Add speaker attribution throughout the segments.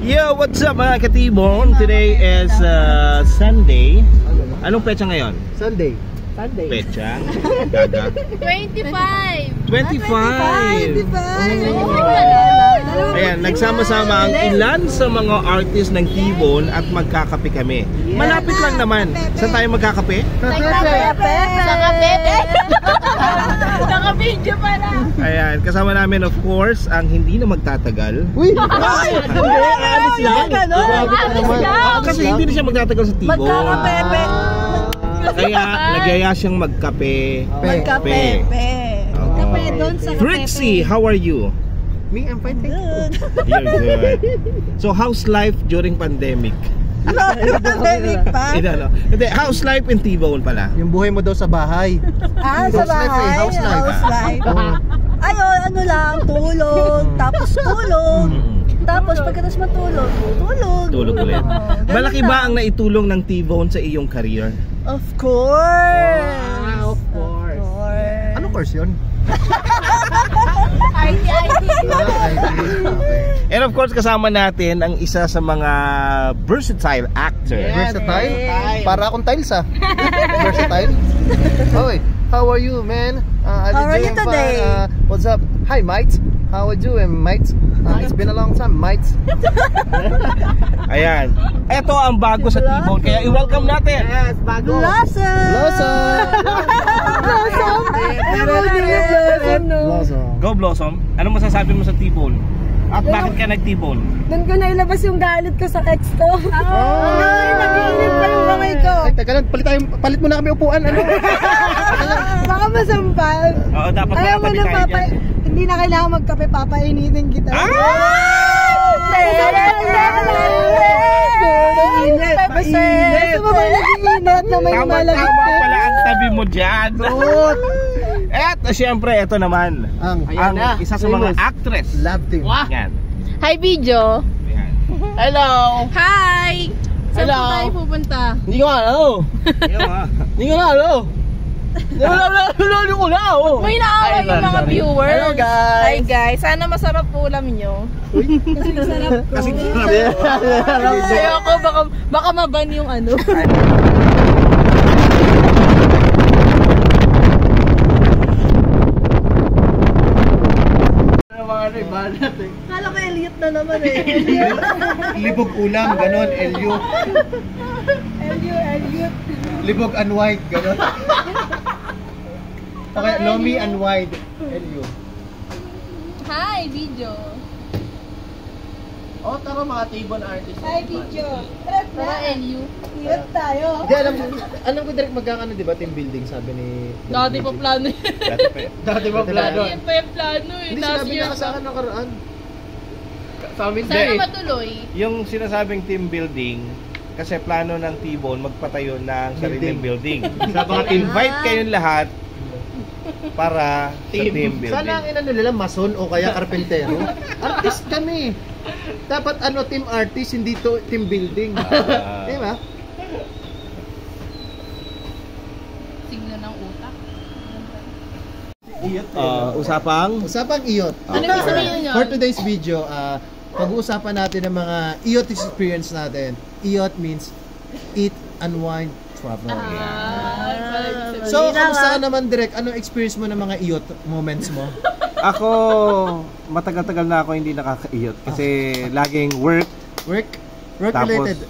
Speaker 1: Yo, what's up mga katibon? Today is Sunday. Anong petsa ngayon?
Speaker 2: Sunday.
Speaker 1: Petsa? Gaga?
Speaker 3: 25!
Speaker 1: 25! Ayan, nagsama-sama ang ilan sa mga artist ng T-Bone at magkakape kami. Malapit lang naman. Saan tayo magkakape?
Speaker 3: Sa kape! Naka-video pala!
Speaker 1: Ayan, kasama namin of course ang hindi na magtatagal.
Speaker 2: Uy! Alis lang!
Speaker 1: Kasi hindi na siya magtatagal sa T-Bone.
Speaker 3: Magkakapepe!
Speaker 1: Kaya nagyaya siyang magkape.
Speaker 3: Magkapepe! Kape doon sa kapepe.
Speaker 1: Trixie, how are you?
Speaker 2: Me, I'm fine, thank you.
Speaker 1: You're good. So how's life during pandemic?
Speaker 3: Pandemic pa?
Speaker 1: Hindi, how's life in T-Bone pala?
Speaker 2: Yung buhay mo daw sa bahay.
Speaker 3: Sa bahay?
Speaker 2: House life.
Speaker 3: Ayun, ano lang, tulog, tapos tulog. Tapos pagkatapos matulog, tulog
Speaker 1: Ulit. Malaki ba ang naitulong ng T-Bone sa iyong career?
Speaker 3: Of course!
Speaker 2: Of course. Anong course yun?
Speaker 3: IT.
Speaker 1: And of course, kasama natin ang isa sa mga versatile actor.
Speaker 2: Versatile? Para akong tiles Versatile? Hoy, how are you, man?
Speaker 3: How are you today?
Speaker 2: What's up? Hi, mate. How are you doing, mate? It's been a long time, mate.
Speaker 1: Ayan. Ito ang bago sa T-Bone, kaya i-welcome natin.
Speaker 2: Yes, bago.
Speaker 3: Blossom!
Speaker 1: Go Blossom. Ano masasabi mo sa T-Bone? At bakit ka nag-T-Bone?
Speaker 4: Doon ko nailabas yung galit ko sa ex ko.
Speaker 3: Ay, nag-iinit pa yung kamay ko.
Speaker 2: Ay, teka lang, palit mo na kami upuan. Ano?
Speaker 4: Baka masampal.
Speaker 1: Oo, dapat
Speaker 4: Ayaw mo
Speaker 1: nakatabi
Speaker 4: na
Speaker 1: tayo dyan.
Speaker 4: hindi na kailangan magkape, papainitin kita. Gusto mo ba nag-iinit na may malagit?
Speaker 1: Tama pala ang tabi mo dyan. At syempre, ito naman ang isa sa mga actress.
Speaker 2: Love team.
Speaker 1: Yan.
Speaker 3: Hi, video.
Speaker 1: Yan.
Speaker 2: Hello.
Speaker 3: Hi! Saan
Speaker 2: Hello.
Speaker 3: po tayo pupunta?
Speaker 2: Hindi ko alam. Hindi ko alam.
Speaker 3: May naaway yung mga viewers.
Speaker 2: Hello, guys.
Speaker 3: Hi guys, sana masarap po ulam nyo.
Speaker 4: Kasi sarap ko.
Speaker 1: Kasi sarap.
Speaker 3: Ayoko, baka maban yung ano.
Speaker 4: Kala ko Elliot na naman eh.
Speaker 2: Libog ulam, ganon, Elyo.
Speaker 4: Elliot.
Speaker 2: Libog unwide, ganon. Okay, Lomi unwide, Elyo.
Speaker 3: Hi, video.
Speaker 2: Oh, tara mga T-Bone artist.
Speaker 4: Hi, video.
Speaker 3: Tara, LU.
Speaker 4: Cute tayo.
Speaker 2: Hindi, alam ko direct magkakano, di ba, team building, sabi ni...
Speaker 3: Dati pa plano yun.
Speaker 2: Dati pa plano.
Speaker 3: Hindi pa yung plano eh.
Speaker 2: Hindi,
Speaker 3: Last
Speaker 2: sinabi
Speaker 3: year
Speaker 2: niya sa akin nakaraan. Sa amin,
Speaker 3: sana matuloy.
Speaker 1: Yung sinasabing team building, kasi plano ng T-Bone magpatayo ng sariling building. Invite kayong lahat para sa team building.
Speaker 2: Sana ang inano nila, mason o kaya karpentero. Artist kami. Dapat team artist, hindi to team building. Di ba?
Speaker 3: Signo ng utak.
Speaker 2: Usapang iyot.
Speaker 3: Ano yung sabihin nyo?
Speaker 2: For today's video, pag-uusapan natin ang mga iyot experience natin. Iyot means eat, unwind, travel. So, kamusta ka naman, Direk? Anong experience mo ng mga iyot moments mo?
Speaker 1: Ako, matagal-tagal na ako hindi nakakaiyot kasi laging work.
Speaker 2: Work
Speaker 1: Tapos,
Speaker 2: related.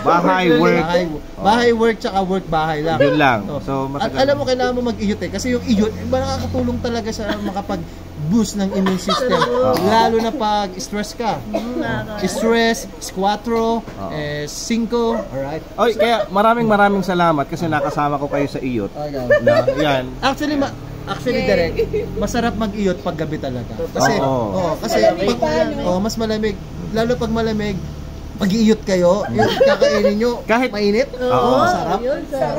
Speaker 1: bahay, work.
Speaker 2: Bahay, work, tsaka work, bahay lang.
Speaker 1: Yun lang.
Speaker 2: Oh.
Speaker 1: So,
Speaker 2: At alam mo, kailangan mo mag-iyot eh. Kasi yung iyot, nakakatulong talaga sa makapag-boost ng immune system. Lalo na pag stress ka. Stress, 4, 5, alright?
Speaker 1: Oy, kaya maraming salamat kasi nakasama ko kayo sa iyot. Yan.
Speaker 2: Actually, Direk, masarap mag-iyot pag gabi talaga. Kasi, mas malamig. Lalo pag malamig, mag-iiyot kayo, yung kakainin nyo,
Speaker 1: Kahit-
Speaker 2: mainit.
Speaker 1: Oo.
Speaker 2: Masarap.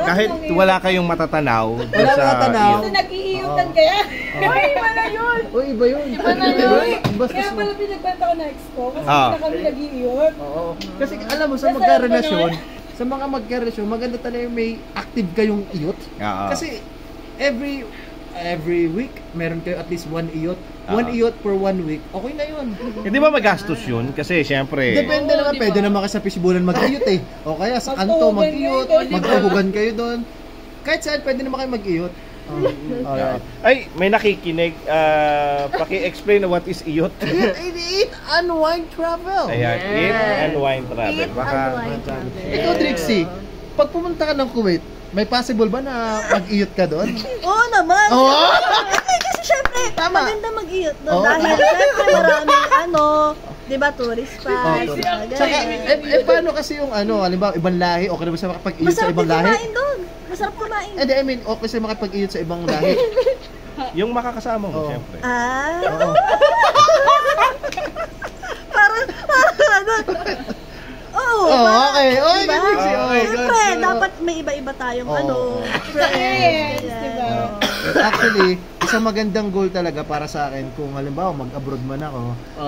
Speaker 1: Kahit wala kayong matatanaw doon
Speaker 2: Wala
Speaker 1: sa
Speaker 2: matatanaw.
Speaker 1: iyot.
Speaker 4: Nag-iiyutan kaya? Uy, wala yun.
Speaker 2: Uy, iba yun.
Speaker 3: Iba na yun.
Speaker 2: Bastos
Speaker 4: Kaya
Speaker 2: mo.
Speaker 4: pala pinagbanta ko na ex ko. Kasi
Speaker 1: Ah.
Speaker 4: hindi na kami nag-iiyot.
Speaker 2: Oo. Kasi alam mo, sa magkarelasyon, sa mga magkarelasyon, maganda talaga yung may active kayong iyot.
Speaker 1: Oo.
Speaker 2: Kasi every week, meron kayo at least one iyot. 1 iyot per 1 week, okay na yun.
Speaker 1: Hindi ba magastos yun? Kasi syempre,
Speaker 2: Depende naman,
Speaker 3: diba?
Speaker 2: pwede naman kayo sa fishbowlan mag-iyot eh. O kaya sa kanto mag-iyot, magtuhugan kayo doon. Kahit saan, pwede naman kayo mag-iyot. Alright.
Speaker 1: ay, may nakikinig. Paki-explain na what is iyot.
Speaker 2: Eat and wine travel.
Speaker 1: Ayan, eat and wine travel. Baka,
Speaker 2: Ikaw, Trixie, pag pumunta ka ng Kuwait, may possible ba na mag-iyot ka doon?
Speaker 4: Oo naman.
Speaker 2: Oo?
Speaker 4: Kasi syempre,
Speaker 2: Tama.
Speaker 4: maganda mag-iyot doon.
Speaker 2: Oo,
Speaker 4: Dahil
Speaker 2: tama.
Speaker 4: syempre marami, di ba, tourist spots.
Speaker 2: Tsaka, paano kasi yung halimbawa, ibang lahi, okay na ba sa makapag-iyot sa
Speaker 4: Masarap
Speaker 2: ibang
Speaker 4: din
Speaker 2: lahi?
Speaker 4: kumain doon. Masarap kumain.
Speaker 2: I mean, okay sa makapag-iyot sa ibang lahi.
Speaker 1: yung makakasama mo,
Speaker 2: Oo.
Speaker 1: syempre.
Speaker 2: Oo.
Speaker 4: Parang ano. Oo.
Speaker 2: Okay. Oy,
Speaker 4: Diba?
Speaker 2: ganun siya. Oy,
Speaker 4: Siyempre,
Speaker 2: good.
Speaker 4: dapat may iba-iba tayong
Speaker 2: Oo.
Speaker 4: friends.
Speaker 3: diba?
Speaker 2: Actually, isang magandang goal talaga para sa akin kung halimbawa mag-abroad man ako,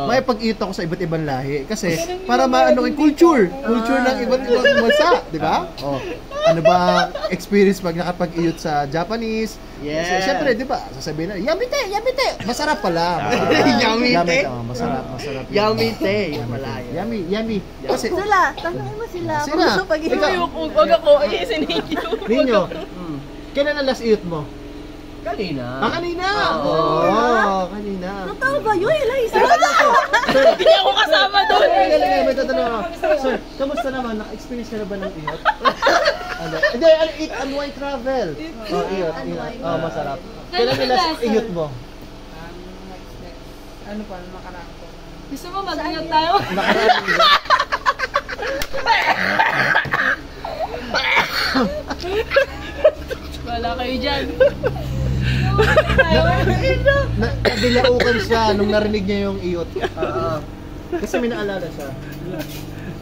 Speaker 2: may pag-iyot ako sa iba't ibang lahi kasi para maano yung culture ng iba't ibang bansa, di ba? Oh. Ano ba experience pag nakapag-iyot sa Japanese?
Speaker 5: Yes.
Speaker 2: Kasi syempre, di ba? Sasabihin na, yummy! Masarap pala.
Speaker 5: Yummy te?
Speaker 2: Masarap.
Speaker 5: Yummy te. Malaya.
Speaker 2: Yummy. Kasi
Speaker 4: Sila, tanongin mo sila.
Speaker 2: Sila.
Speaker 4: Kung gusto pag-iyot.
Speaker 2: Ikaw.
Speaker 3: Huwag ako, ayusin ninyo.
Speaker 2: Ninyo, kailan ang last iyot mo?
Speaker 5: Kanina.
Speaker 2: Kanina! Kanina.
Speaker 4: Totoo ba yun? Eliza?
Speaker 3: Hindi ako kasama doon.
Speaker 2: May tatanong ako. Sir, kamusta naman? Naka-experience ka na ba ng iyot? Hindi, eat and wine travel. Iyot. Masarap. Kailan yung last iyot mo?
Speaker 3: Ano pa, nakaraan ko. Gusto mo mag-ingat tayo?
Speaker 2: Nakaraan iyot.
Speaker 3: Wala kayo dyan.
Speaker 2: Nagilaukan siya nung narinig niya yung iyot. Kasi may naalala siya.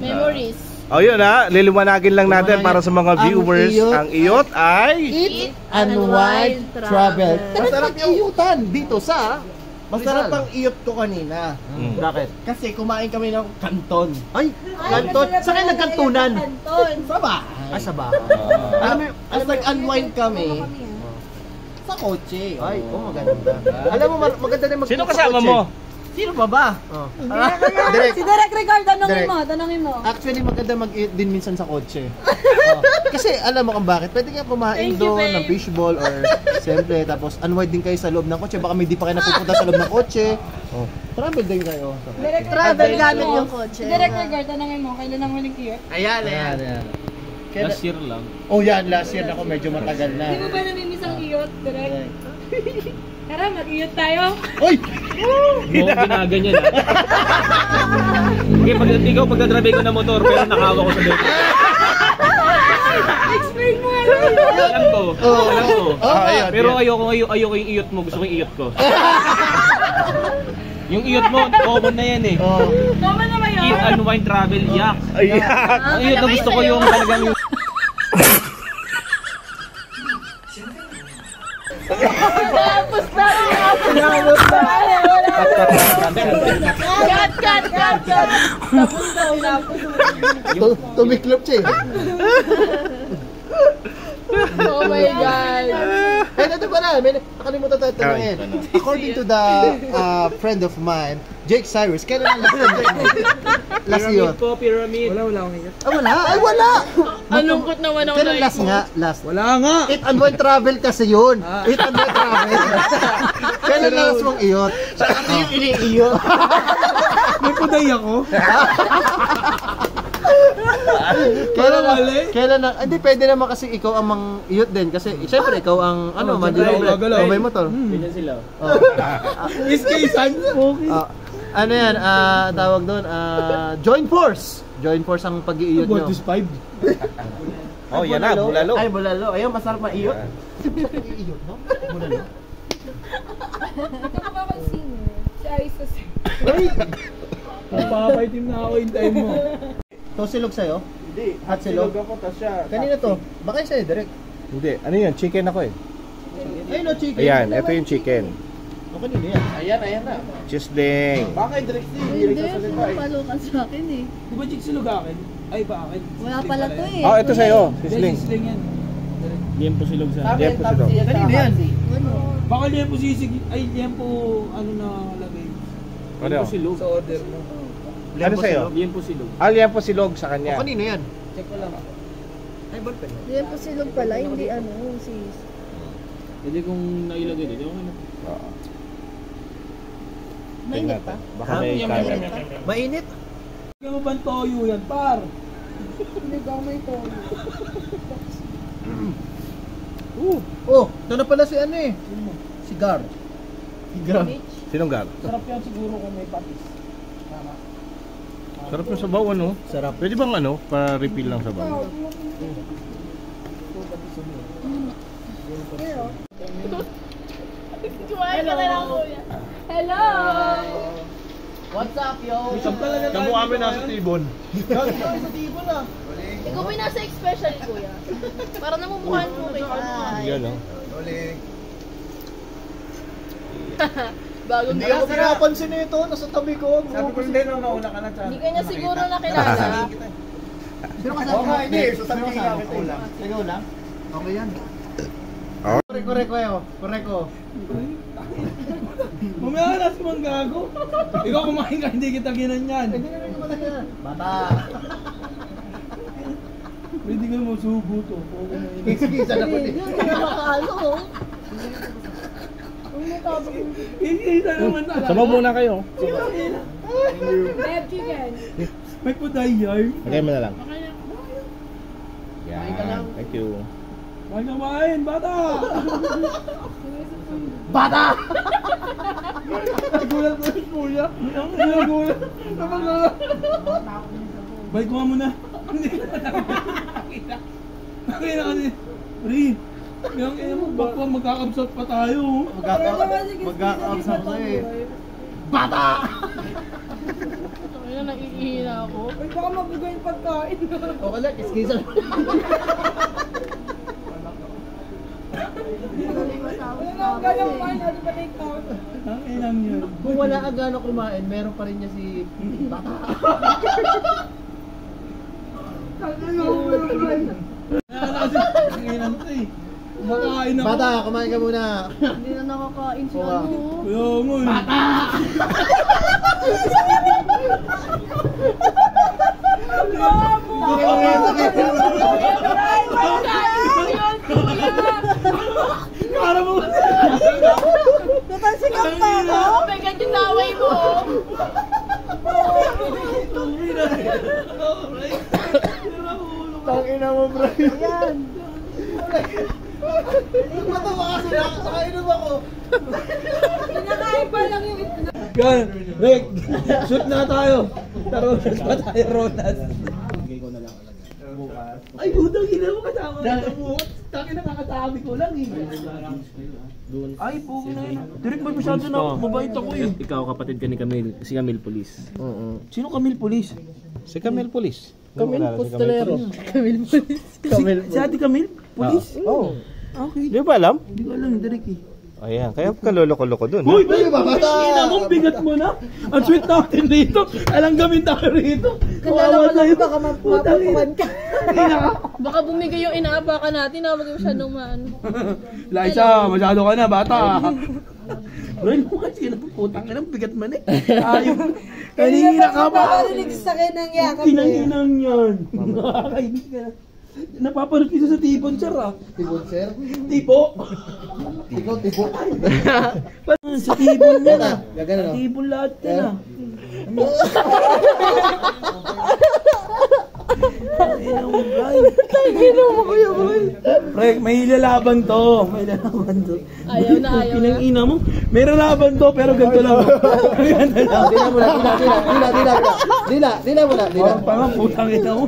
Speaker 3: Memories.
Speaker 1: Oh, yun ha. Liliwanagin lang natin para sa mga
Speaker 2: Ang
Speaker 1: viewers.
Speaker 2: iyot
Speaker 1: Ang iyot ay...
Speaker 2: Eat and wine travel. Masarap yung iyutan dito sa...
Speaker 5: Masarap ang iyot ko kanina.
Speaker 2: Bakit?
Speaker 5: Kasi kumain kami ng kanton.
Speaker 2: Ay, kanton. Saan kayo nagkantunan?
Speaker 5: Sa bahay.
Speaker 2: Sa bahay.
Speaker 5: Alam mo, as nag-unwind kami, sa kotse.
Speaker 2: Ay, maganda. Alam mo, maganda din
Speaker 1: Sino kasama mo?
Speaker 5: Sino pa ba?
Speaker 2: Direct.
Speaker 4: Si Derek Ricardo,
Speaker 2: Direct.
Speaker 4: tanongin mo.
Speaker 2: Actually, maganda mag-eat din minsan sa kotse. Kasi alam mo kung bakit. Pwede ka kumain doon ng fishball or simple. Tapos unwind din kayo sa loob ng kotse. Baka may di pa kayo napupunta sa loob ng kotse. Travel din kayo.
Speaker 4: Travel gamit yung kotse.
Speaker 3: Direct regard, tanongin mo, kailan ang huling iyot?
Speaker 5: Ayan.
Speaker 6: Last year lang.
Speaker 2: Oh yan, last year ako medyo matagal na.
Speaker 3: Di mo ba namimiss ang iyot, direct? Tara, mag-iyot tayo.
Speaker 2: Oy!
Speaker 6: Mo ginaganyan ha. Okay, ikaw pagdadrive ko ng motor pero nakawa ko sa dito.
Speaker 3: Explain mo
Speaker 6: Alam ko.
Speaker 2: Ayun,
Speaker 6: Pero ayoko yung iyot mo, gusto ko yung iyot ko. Yung iyot mo, common na yan eh.
Speaker 3: Tama na ba yun?
Speaker 6: Eat and wine travel, yak.
Speaker 1: Ayan.
Speaker 6: Ang iyot na gusto ko yung talagang yung...
Speaker 3: Tapos na! Cut! Tapos na.
Speaker 2: Tumiklop siya eh.
Speaker 3: Oh my God!
Speaker 2: Ito pala, may nakalimutan tayo tanongin. According to the friend of mine, Jake Cyrus, kailan ang last iyot?
Speaker 6: Pyramid.
Speaker 2: Wala. Ay, wala!
Speaker 3: Alungkot naman ako
Speaker 2: Kailan last nga? Last.
Speaker 6: Wala nga.
Speaker 2: Eat and wine travel kasi yun. Eat and wine travel. Kailan last mong iyot?
Speaker 5: Kasi yung iniiyot.
Speaker 6: May puday ako.
Speaker 2: Kailan na, hindi pwede naman kasi ikaw ang mang-iyot din kasi syempre ikaw ang
Speaker 6: gagalaw.
Speaker 2: may motor.
Speaker 6: Ganyan sila.
Speaker 2: Ano yan, tawag doon, joint force. Joint force ang pag-iiyot nyo.
Speaker 1: Oh, yan na. Bulalo.
Speaker 5: Ay, bulalo. Ayun, masarap maiyot.
Speaker 2: Pag-iiyot, no? Bulalo.
Speaker 3: Nakakasinger. Si Aisa
Speaker 6: Papaitim na ako yung time mo.
Speaker 2: To silog sa'yo?
Speaker 5: Hindi.
Speaker 2: Hot silog?
Speaker 5: ako, tas siya.
Speaker 2: Kanina to? Baka sa'yo, direct.
Speaker 1: Hindi. Ano yun? Chicken ako eh.
Speaker 2: Ay, no, chicken.
Speaker 1: Ayan. Ito yung chicken.
Speaker 2: O, kanina yan.
Speaker 5: Ayan na.
Speaker 1: Chisding.
Speaker 5: Bakit direct
Speaker 4: Hindi, pumapalo ka sa akin eh.
Speaker 6: Di ba jig silog akin? Ay, ba akin?
Speaker 4: Wala pala to eh.
Speaker 1: Oh, ito sa'yo. Sisling.
Speaker 6: Sisling yan. Liempo silog sa
Speaker 1: Yan po sila.
Speaker 2: Kanina yan.
Speaker 4: Ano?
Speaker 7: Baka liempo sisig, ay liempo ano na lagay.
Speaker 1: Ano?
Speaker 6: Silog.
Speaker 2: Sa order mo.
Speaker 1: Ano sa'yo?
Speaker 6: Liempo silog.
Speaker 1: Liempo silog sa kanya.
Speaker 2: Kanino yan? Check ko lang. Ay, ballpen.
Speaker 4: Yan po silog pala, hindi ano, sis.
Speaker 6: Hindi kung nailagay din, okay na.
Speaker 1: Oo.
Speaker 4: Mainit pa?
Speaker 1: Baka may kalat.
Speaker 2: Mainit?
Speaker 7: Kaya mo bang toyo yan, par?
Speaker 4: Hindi ba may toyo?
Speaker 2: Oh, ito na pala si ano eh. Si Gar.
Speaker 1: Sinong gar?
Speaker 7: Sarap yan siguro kung may patis. Tama.
Speaker 1: Sarap yung sabaw, ano?
Speaker 2: Sarap.
Speaker 1: Pwede bang ano, pa-refill lang sabaw?
Speaker 3: Kumain ka na lang, kuya. Hello!
Speaker 5: What's up, yo?
Speaker 7: Isang talaga tayo.
Speaker 1: Kamu kami nasa tibon.
Speaker 5: Gagi tayo sa tibon ah.
Speaker 3: Ikaw ba nasa special, kuya? Para namumukhaan mo kay
Speaker 1: Yan, no?
Speaker 3: Bagong
Speaker 5: Hindi ako pinapansin ito, nasa tabi ko.
Speaker 7: Sabi ko hindi nung nauna ka na sa...
Speaker 3: Hindi ka niya siguro nakilala.
Speaker 5: Sino ka sa
Speaker 2: Oo nga, hindi.
Speaker 5: Sasabihin ka kita ulam.
Speaker 2: Ikaw lang? Okay yan.
Speaker 1: Oh.
Speaker 2: Korek ko.
Speaker 7: Mamaya ka na si Mang Gago. Ikaw kumain ka, hindi kita ginanyan.
Speaker 2: Hindi na rin naman yan.
Speaker 5: Bata.
Speaker 7: Pwede ka mo subo to.
Speaker 2: Kisa na pati.
Speaker 4: Hindi na makaano.
Speaker 7: Isa naman talaga.
Speaker 1: Sabaw muna kayo.
Speaker 3: Bev chicken.
Speaker 7: May puday yan.
Speaker 1: Lagay mo na lang. Yan. Thank you.
Speaker 7: Huwag na kumain, bata!
Speaker 5: Bata!
Speaker 7: Nagulat ko yung kuya. Nagulat. Nagulat. Balik ko nga muna. Hindi ko na nakakita. Nakakita kasi. Ri, yung ina mo, baka magkakabsat pa tayo.
Speaker 5: Magkakaabsam ko eh. Bata!
Speaker 3: Ay, naiihina ako.
Speaker 4: Ay, baka mabigay yung pagkain.
Speaker 2: Okay lang, kiskisa.
Speaker 4: Ano ang galang man? Ano ba take out?
Speaker 7: Ang inang yun.
Speaker 2: Kung wala ka gano'ng kumain, meron pa rin niya si Bata.
Speaker 7: Ang inang to eh. Kumakain ako.
Speaker 2: Bata, kumain ka muna.
Speaker 4: Hindi na nakakain si
Speaker 2: Oo.
Speaker 4: ano.
Speaker 7: Kaya mo eh. Bata! Para mo kasi.
Speaker 4: Natansikap na ako.
Speaker 3: Oh my God, yung laway mo.
Speaker 2: Tangina mo, bro.
Speaker 4: Ayan.
Speaker 5: Matawa kasi nakainom ako.
Speaker 4: Kinakain pa lang yung itlog.
Speaker 7: Gan, Rick, shoot na tayo. Taronas pa tayo, Ronas. Ay, putang ina mo kasama na mo. Taki nakakatabi ko lang eh. Ay, puto na yun. Direk ba masyado na ako? Mabait ako eh.
Speaker 6: Ikaw kapatid ka ni Camille, si Camille Police.
Speaker 7: Sino Camille Police?
Speaker 1: Si Camille Police.
Speaker 2: Camille Postelero.
Speaker 7: Si Ate Camille Police?
Speaker 1: Oo.
Speaker 7: Okay.
Speaker 1: Di ba alam?
Speaker 7: Hindi ko alam, Direk eh.
Speaker 1: Ayan, kaya ka lolo-loko dun.
Speaker 7: Uy, ina mo, bigat mo na. Ang sweet natin dito. Alang gamit tayo rito.
Speaker 4: Kalala ko lang baka
Speaker 7: Putang
Speaker 4: mapupukan ka.
Speaker 7: ina ka.
Speaker 3: Baka bumigay yung inaapakan natin na wag masyadong maano.
Speaker 7: Liza, masyado ka na, bata. Bro, mo kasi putang ina, bigat man eh. Ayun. Kanina ka ba?
Speaker 4: Nakarinig sa akin ng yakap
Speaker 7: Kinang-inang yan. Nakakainis ka na. Napapanood kita sa Tibon, sir ah.
Speaker 2: Tibon, sir.
Speaker 7: Tipo.
Speaker 2: Ikaw, tibo.
Speaker 7: Sa Tibon yan ah.
Speaker 2: Gagano, no?
Speaker 7: Tibon lahat yan ah.
Speaker 4: Tangino mo, Kuya Boy.
Speaker 7: Pre, may lalaban to. May lalaban to.
Speaker 3: Ayaw na, ayaw na.
Speaker 7: Pinang-ina mo. May lalaban to, pero ganito lang. Ganito lang.
Speaker 2: Dila muna.
Speaker 7: Parang putang ina mo.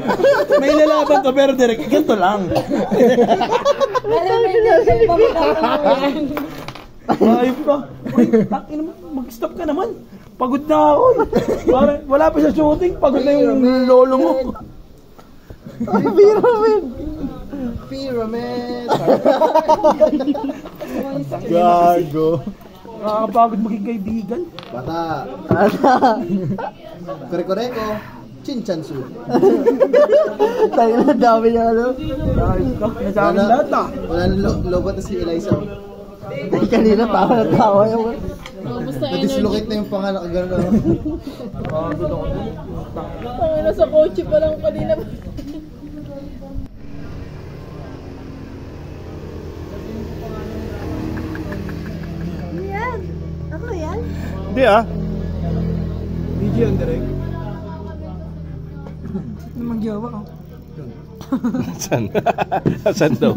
Speaker 7: May lalaban to, pero direct, ganito lang.
Speaker 4: Alam mo yung pamatakan mo yan.
Speaker 7: Ayop ka. Uy, takin mo, mag-stop ka naman. Pagod na ako. Parang, wala pa sa shooting, pagod na yung lolo mo.
Speaker 2: Pyramid.
Speaker 5: Gago.
Speaker 7: Nakakapagod maging kaibigan.
Speaker 2: Bata. Koreko. Chinchansu.
Speaker 5: Tayo na dami niya ano.
Speaker 7: Ayos ka, nasabi lahat ah.
Speaker 2: Wala na lobat na si Eliza.
Speaker 5: Kanina tawa na tawa yung...
Speaker 4: Basta
Speaker 2: Na-dislocate na yung pangalan. Gano'n.
Speaker 4: Tangina sa kotse pa lang kanina.
Speaker 3: Yan. Ako yan.
Speaker 1: Hindi ah.
Speaker 7: DJ ang direct.
Speaker 3: Magyawa ako.
Speaker 1: Saan? Saan daw?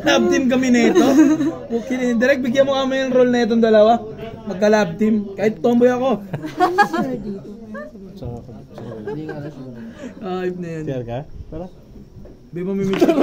Speaker 7: Lab team kami nito. Okay, direct bigyan mo kami yung role na itong dalawa. Magka-lab team. Kahit tomboy ako. Ayop na yan.
Speaker 1: Share ka? Tara.
Speaker 7: Di ba mimili ko?